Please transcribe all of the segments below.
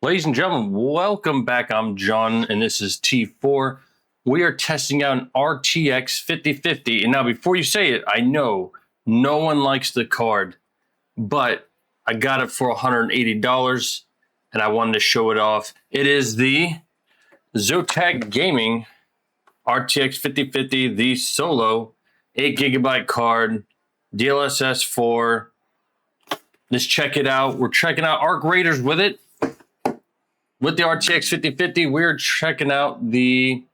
Ladies and gentlemen, welcome back. I'm John, and this is T4. We are testing out an RTX 5050. And now, before you say it, I know no one likes the card, but I got it for $180, and I wanted to show it off. It is the Zotac Gaming RTX 5050, the Solo 8GB card, DLSS 4. Let's check it out. We're checking out Arc Raiders with it. With the RTX 5050, we're checking out the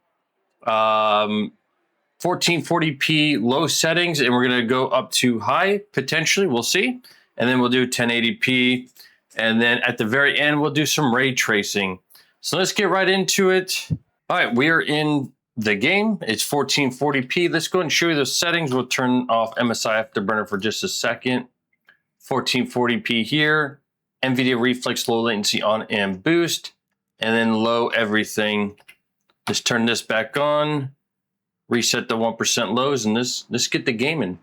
1440p low settings, and we're going to go up to high, potentially. We'll see. And then we'll do 1080p. And then at the very end, we'll do some ray tracing. So let's get right into it. All right, we are in the game. It's 1440p. Let's go ahead and show you the settings. We'll turn off MSI Afterburner for just a second. 1440p here. NVIDIA Reflex low latency on and boost. And then low everything. Just turn this back on. Reset the 1% lows, and let's get the gaming.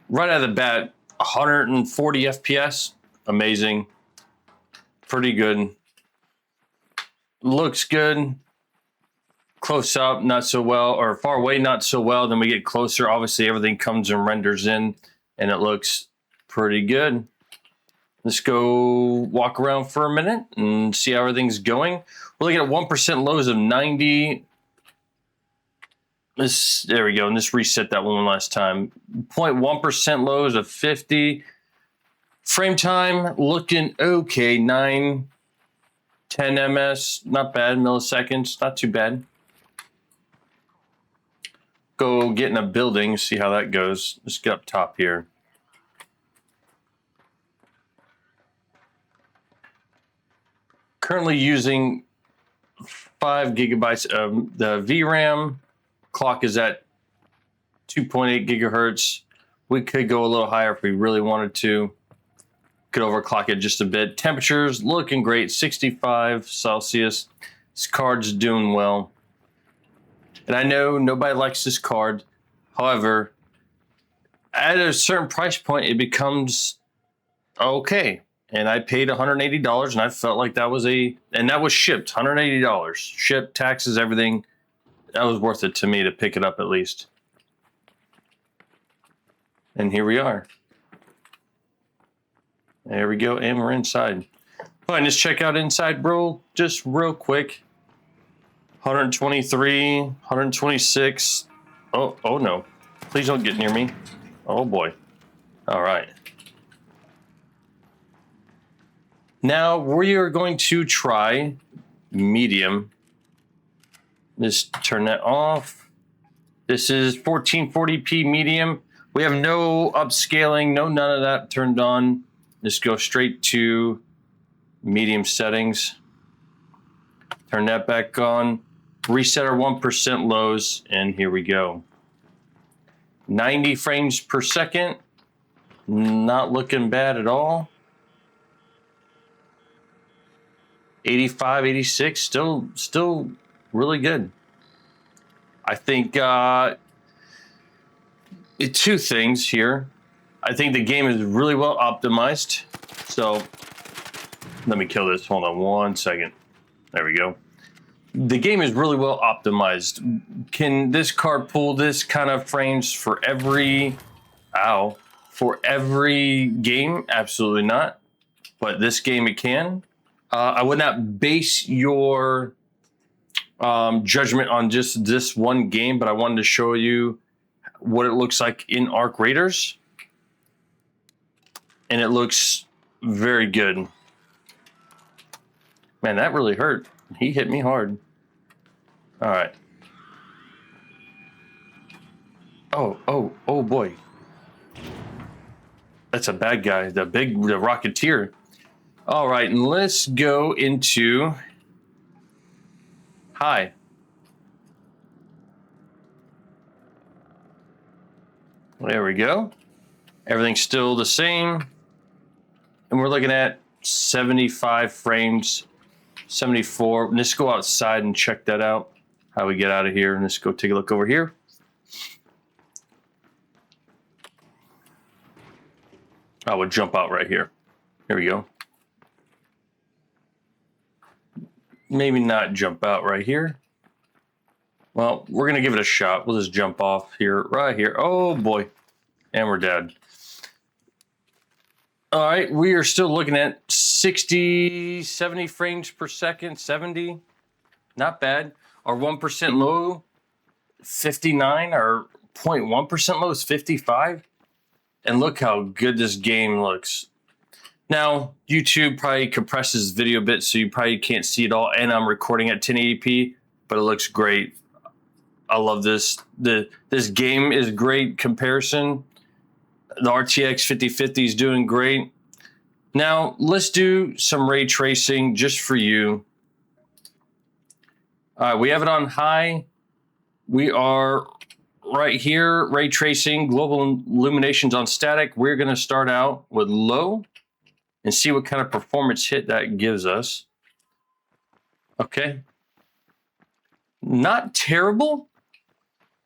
Right out of the bat, 140 FPS. Amazing. Pretty good. Looks good. Close up, not so well. Or far away, not so well. Then we get closer. Obviously, everything comes and renders in, and it looks pretty good. Let's go walk around for a minute and see how everything's going. We're looking at 1% lows of 90. There we go. And let's reset that one last time. 0.1% lows of 50. Frame time looking okay. 9, 10 ms. Not bad. Milliseconds. Not too bad. Go get in a building. See how that goes. Let's get up top here. Currently using 5 gigabytes of the VRAM. Clock is at 2.8 gigahertz. We could go a little higher if we really wanted to. Could overclock it just a bit. Temperatures looking great, 65 Celsius. This card's doing well. And I know nobody likes this card. However, at a certain price point, it becomes okay. And I paid $180, and I felt like that was and that was shipped, $180. Shipped, taxes, everything. That was worth it to me to pick it up at least. And here we are. There we go, and we're inside. All right, let's check out inside, bro, just real quick. 123, 126. Oh no. Please don't get near me. Oh, boy. All right. Now we are going to try medium. Just turn that off. This is 1440p medium. We have no upscaling, none of that turned on. Just go straight to medium settings. Turn that back on. Reset our 1% lows, and here we go. 90 frames per second. Not looking bad at all. 85, 86, still really good. I think two things here. I think the game is really well optimized. So let me kill this. Hold on 1 second. There we go. The game is really well optimized. Can this card pull this kind of frames for every game? Absolutely not. But this game it can. I would not base your judgment on just this one game, but I wanted to show you what it looks like in Arc Raiders. And it looks very good. Man, that really hurt. He hit me hard. All right. Oh boy. That's a bad guy, the Rocketeer. All right, and let's go into high. There we go. Everything's still the same. And we're looking at 75 frames, 74. Let's go outside and check that out. How we get out of here. And let's go take a look over here. I would jump out right here. Here we go. maybe not jump out right here. Well, we're going to give it a shot. We'll just jump off here, right here. Oh boy. And we're dead. All right, we are still looking at 60, 70 frames per second, 70. Not bad. Our 1% low, 59. Our 0.1% low is 55. And look how good this game looks. Now, YouTube probably compresses video a bit, so you probably can't see it all. And I'm recording at 1080p, but it looks great. I love this. This game is great comparison. The RTX 5050 is doing great. Now, let's do some ray tracing just for you. All right, we have it on high. We are right here, ray tracing, global illuminations on static. We're going to start out with low and see what kind of performance hit that gives us. Okay. Not terrible.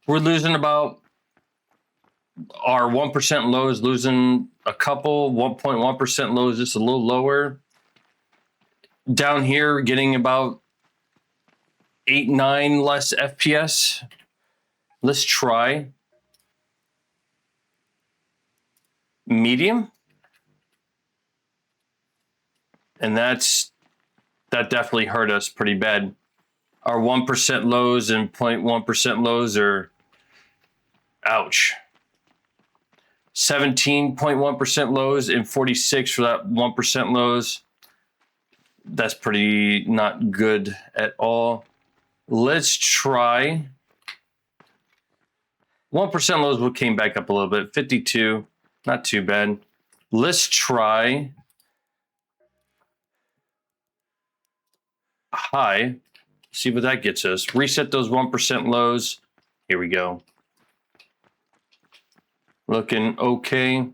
We're losing about, our 1% low is losing a couple, 1.1% low is just a little lower. Down here, getting about 8, 9 less FPS. Let's try medium. And that definitely hurt us pretty bad. Our 1% lows and 0.1% lows are, ouch. 17.1% lows and 46 for that 1% lows. That's pretty not good at all. Let's try 1% lows. We came back up a little bit. 52, not too bad. Let's try high. See what that gets us. Reset those 1% lows. Here we go. Looking okay,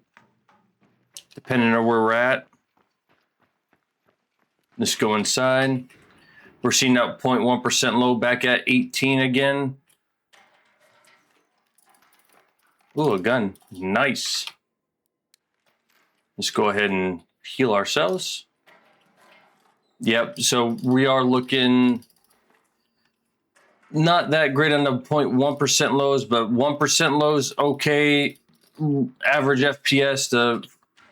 depending on where we're at. Let's go inside. We're seeing that 0.1% low back at 18 again. Ooh, a gun. Nice. Let's go ahead and heal ourselves. Yep, so we are looking not that great on the 0.1% lows, but 1% lows, okay. Average FPS, the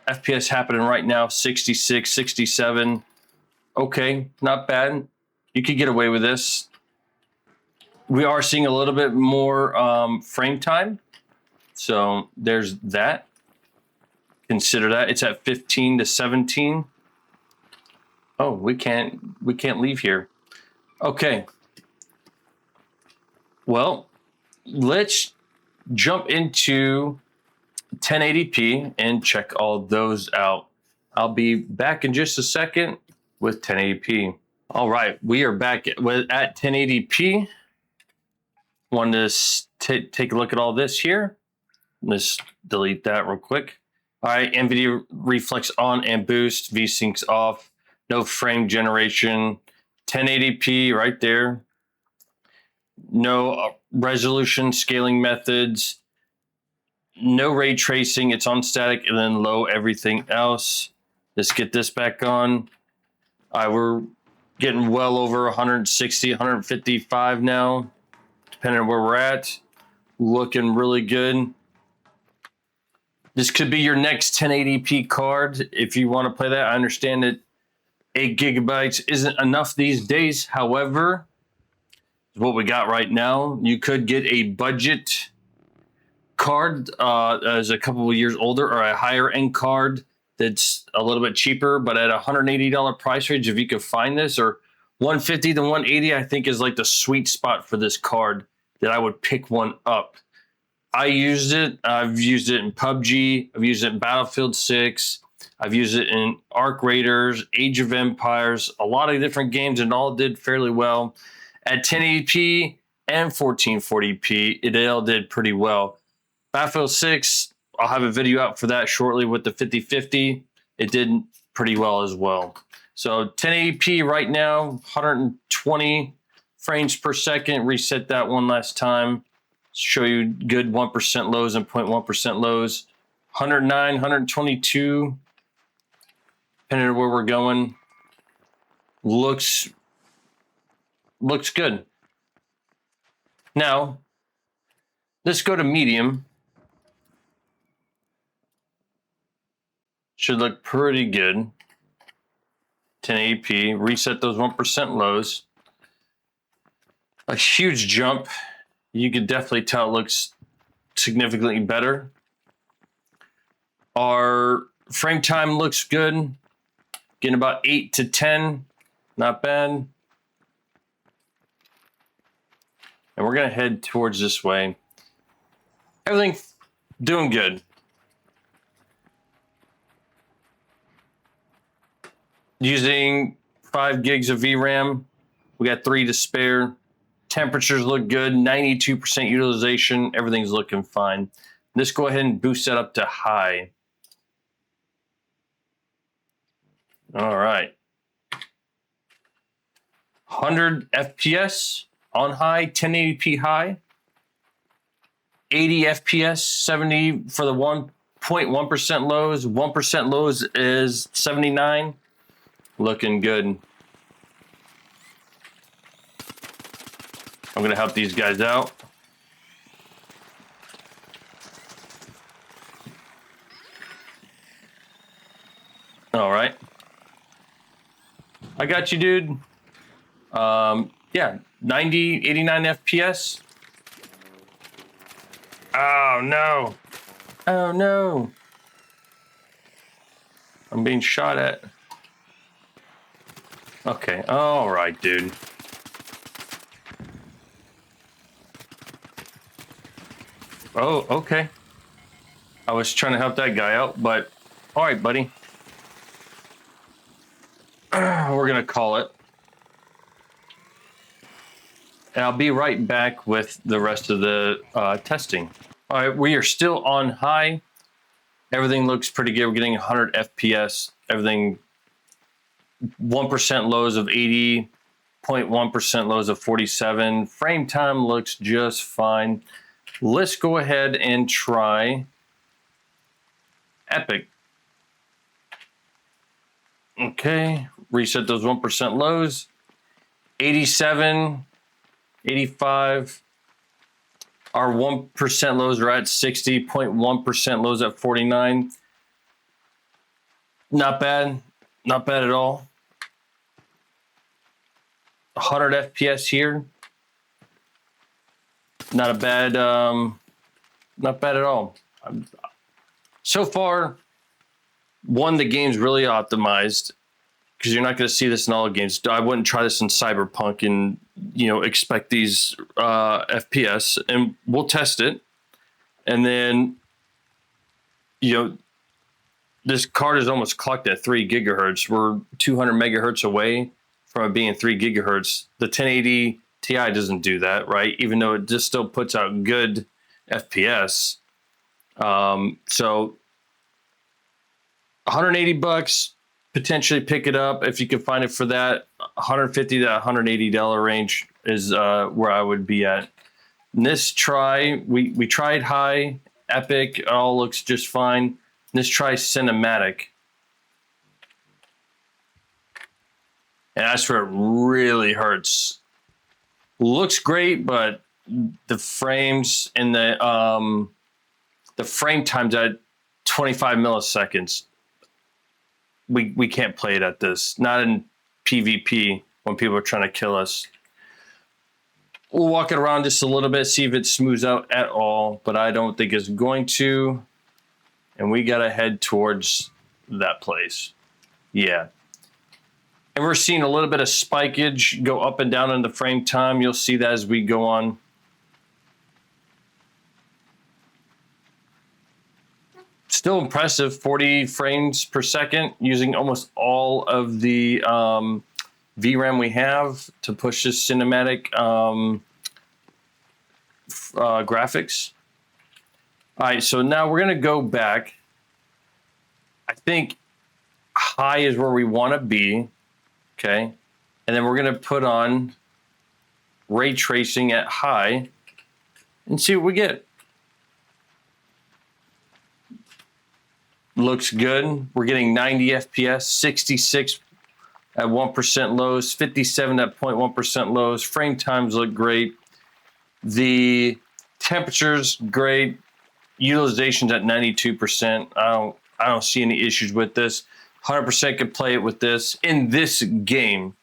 FPS happening right now, 66, 67. Okay, not bad. You could get away with this. We are seeing a little bit more frame time. So there's that. Consider that. It's at 15 to 17. Oh, we can't leave here. Okay. Well, let's jump into 1080p and check all those out. I'll be back in just a second with 1080p. All right, we are back at 1080p. Want to take a look at all this here. Let's delete that real quick. All right, NVIDIA reflex on and boost, VSyncs off, no frame generation, 1080p right there. No resolution scaling methods. No ray tracing, it's on static, and then low everything else. Let's get this back on. All right, we're getting well over 160, 155 now, depending on where we're at. Looking really good. This could be your next 1080p card if you want to play that. I understand that 8 gigabytes isn't enough these days. However, what we got right now, you could get a budget card as a couple of years older, or a higher end card that's a little bit cheaper, but at $180 price range, if you could find this, or 150 to 180, I think is like the sweet spot for this card that I would pick one up. I used it. I've used it in PUBG. I've used it in Battlefield 6. I've used it in Arc Raiders, Age of Empires, a lot of different games, and all did fairly well. At 1080p and 1440p, it all did pretty well. Battlefield 6, I'll have a video out for that shortly with the 5050. It did pretty well as well. So 1080p right now, 120 frames per second. Reset that one last time. Show you good 1% lows and 0.1% lows. 109, 122, depending on where we're going. Looks looks good. Now, let's go to medium. Should look pretty good. 1080p, reset those 1% lows. A huge jump. You could definitely tell it looks significantly better. Our frame time looks good. Getting about 8 to 10. Not bad. And we're going to head towards this way. Everything doing good. Using 5 gigs of VRAM. We got 3 to spare. Temperatures look good. 92% utilization. Everything's looking fine. Let's go ahead and boost that up to high. All right. 100 FPS on high, 1080p high. 80 FPS, 70 for the 1.1% lows. 1% lows is 79. Looking good. I'm going to help these guys out. All right. I got you, dude. Yeah, 90, 89 FPS. Oh, no. Oh, no. I'm being shot at. Okay, all right, dude. Oh, okay. I was trying to help that guy out, but all right, buddy. We're going to call it. And I'll be right back with the rest of the testing. All right, we are still on high. Everything looks pretty good. We're getting 100 FPS. Everything 1% lows of 80, 0.1% lows of 47. Frame time looks just fine. Let's go ahead and try Epic. Okay, reset those 1% lows. 87, 85. Our 1% lows are at 60, 0.1% lows at 49. Not bad. Not bad at all. 100 FPS here. Not a bad, not bad at all. So far, the game's really optimized because you're not going to see this in all games. I wouldn't try this in Cyberpunk and, expect these FPS, and we'll test it. And then, this card is almost clocked at 3 gigahertz. We're 200 megahertz away from it being 3 gigahertz. The 1080 Ti doesn't do that, right? Even though it just still puts out good FPS. So 180 bucks, potentially pick it up if you can find it for that. 150 to $180 range is where I would be at. In this try, we tried high, Epic, it all looks just fine. Let's try cinematic. And that's where it really hurts. Looks great, but the frames and the frame time's at 25 milliseconds. We can't play it at this. Not in PvP when people are trying to kill us. We'll walk it around just a little bit, see if it smooths out at all, but I don't think it's going to. And we gotta head towards that place. Yeah. And we're seeing a little bit of spikeage go up and down in the frame time. You'll see that as we go on. Still impressive, 40 frames per second, using almost all of the VRAM we have to push this cinematic graphics. All right, so now we're gonna go back. I think high is where we wanna be, okay? And then we're gonna put on ray tracing at high and see what we get. Looks good. We're getting 90 FPS, 66 at 1% lows, 57 at 0.1% lows. Frame times look great. The temperature's great. Utilization's at 92%. I don't see any issues with this. 100% could play it with this in this game.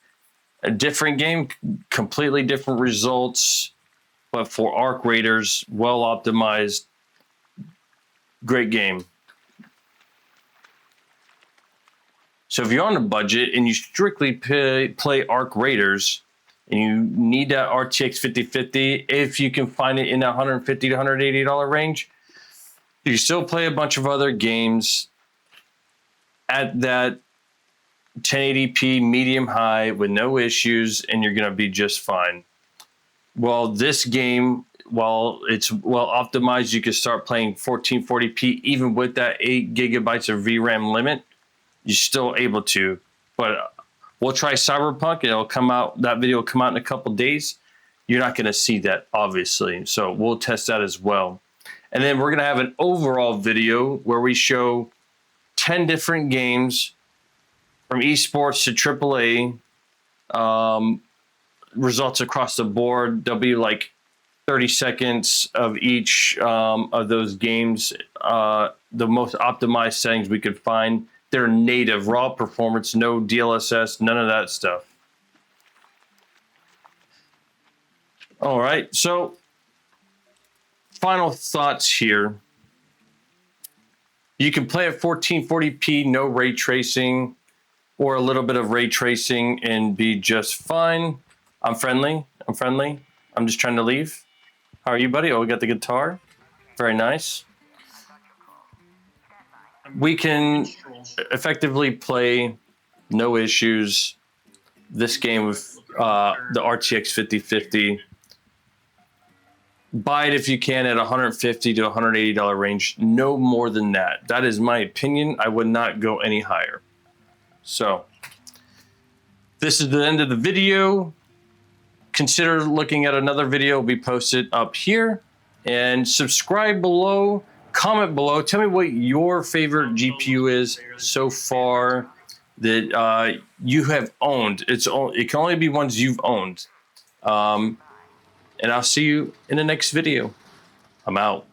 A different game, completely different results, but for Arc Raiders, well optimized, great game. So if you're on a budget and you strictly play Arc Raiders and you need that RTX 5050, if you can find it in that $150 to $180 range, you can still play a bunch of other games at that 1080p medium high with no issues, and you're going to be just fine. Well, this game, while it's well optimized, you can start playing 1440p even with that 8 gigabytes of VRAM limit. You're still able to, but we'll try Cyberpunk. It'll come out. That video will come out in a couple days. You're not going to see that, obviously. So we'll test that as well. And then we're going to have an overall video where we show 10 different games from esports to AAA, results across the board. There'll be like 30 seconds of each of those games, the most optimized settings we could find. They're native, raw performance, no DLSS, none of that stuff. All right, so final thoughts here. You can play at 1440p, no ray tracing, or a little bit of ray tracing and be just fine. I'm friendly. I'm just trying to leave. How are you, buddy? Oh, we got the guitar. Very nice. We can effectively play, no issues, this game with the RTX 5050. Buy it if you can at $150 to $180 range. No more than that. That is my opinion. I would not go any higher. So this is the end of the video. Consider looking at another video. Will be posted up here, and subscribe below, comment below. Tell me what your favorite GPU is so far that you have owned. It can only be ones you've owned. And I'll see you in the next video. I'm out.